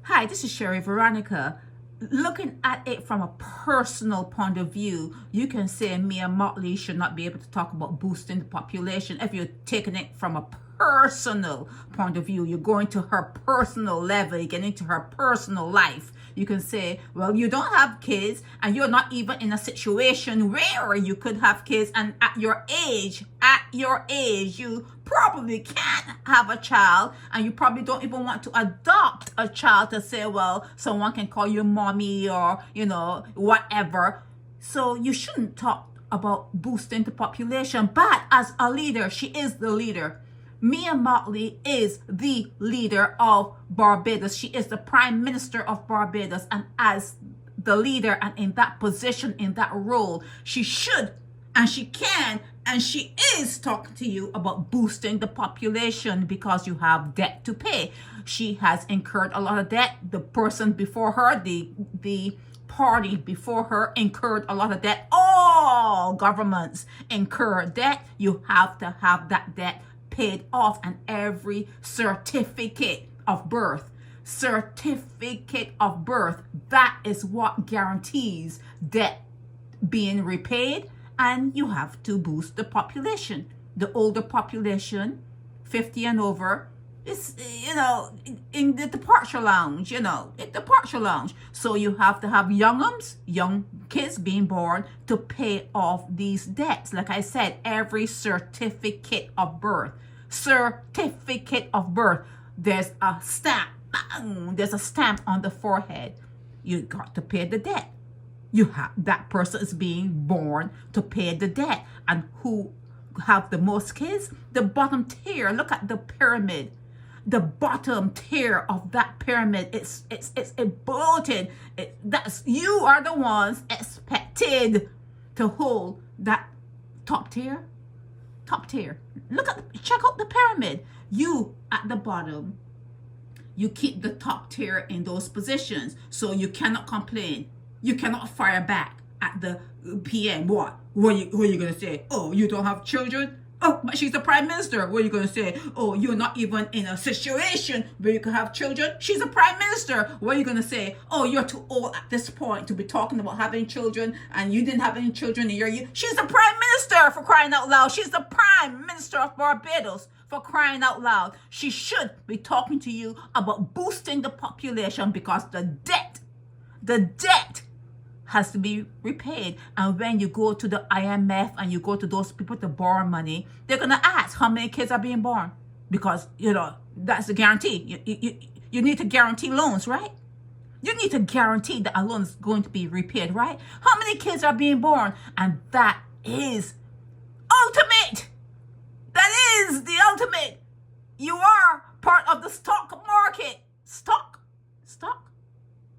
Hi, this is Sherry Veronica. Looking at it from a personal point of view, you can say me and Mottley should not be able to talk about boosting the population. If you're taking it from a personal point of view, you're going to her personal level, you get into her personal life. You can say, well, you don't have kids and you're not even in a situation where you could have kids, and at your age, you probably can't have a child, and you probably don't even want to adopt a child to say, well, someone can call you mommy or, whatever. So you shouldn't talk about boosting the population. But as a leader, she is the leader. Mia Mottley is the leader of Barbados. She is the Prime Minister of Barbados. And as the leader and in that position, in that role, she should and she can and she is talking to you about boosting the population because you have debt to pay. She has incurred a lot of debt. The person before her, the party before her incurred a lot of debt. All governments incur debt. You have to have that debt paid off, and every certificate of birth, that is what guarantees debt being repaid. And you have to boost the population. The older population, 50 and over, is, in the departure lounge, So you have to have young kids being born to pay off these debts. Like I said, every certificate of birth, there's a stamp. There's a stamp on the forehead. You got to pay the debt. That person is being born to pay the debt. And who have the most kids? The bottom tier. Look at the pyramid. The bottom tier of that pyramid, it's bloated. You are the ones expected to hold that top tier. Check out the pyramid. You at the bottom, you keep the top tier in those positions, so you cannot complain. You cannot fire back at the PM. Who are you gonna say? Oh, you don't have children? Oh, but she's the Prime Minister. What are you going to say? Oh, you're not even in a situation where you can have children. She's a Prime Minister. What are you going to say? Oh, you're too old at this point to be talking about having children, and you didn't have any children in your youth. She's the Prime Minister, for crying out loud. She's the Prime Minister of Barbados, for crying out loud. She should be talking to you about boosting the population, because the debt has to be repaid. And when you go to the IMF and you go to those people to borrow money, they're going to ask how many kids are being born, because that's the guarantee. You need to guarantee loans, right? You need to guarantee that a loan is going to be repaid, right? How many kids are being born? And that is ultimate. That is the ultimate. You are part of the stock market. Stock.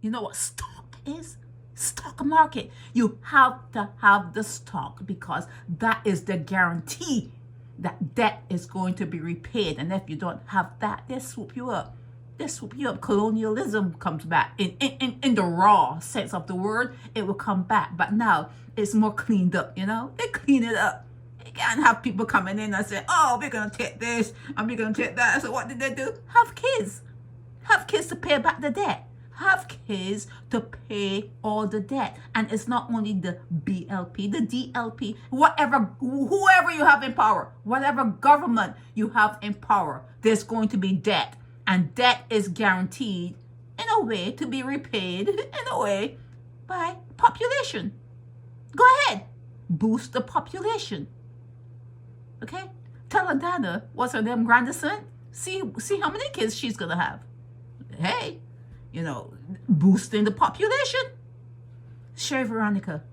You know what stock is? Stock market. You have to have the stock, because that is the guarantee that debt is going to be repaid. And if you don't have that, they swoop you up. Colonialism comes back in the raw sense of the word. It will come back, but now it's more cleaned up. They clean it up. You can't have people coming in and say, oh, we're gonna take this and we're gonna take that. So what did they do? Have kids to pay back the debt. Have kids to pay all the debt. And it's not only the BLP, the DLP, whoever you have in power, whatever government you have in power, there's going to be debt. And debt is guaranteed in a way to be repaid in a way by population. Go ahead, boost the population. Okay? Tell Adana, what's her name, grandson? See how many kids she's gonna have. Hey, boosting the population. Sherry Veronica.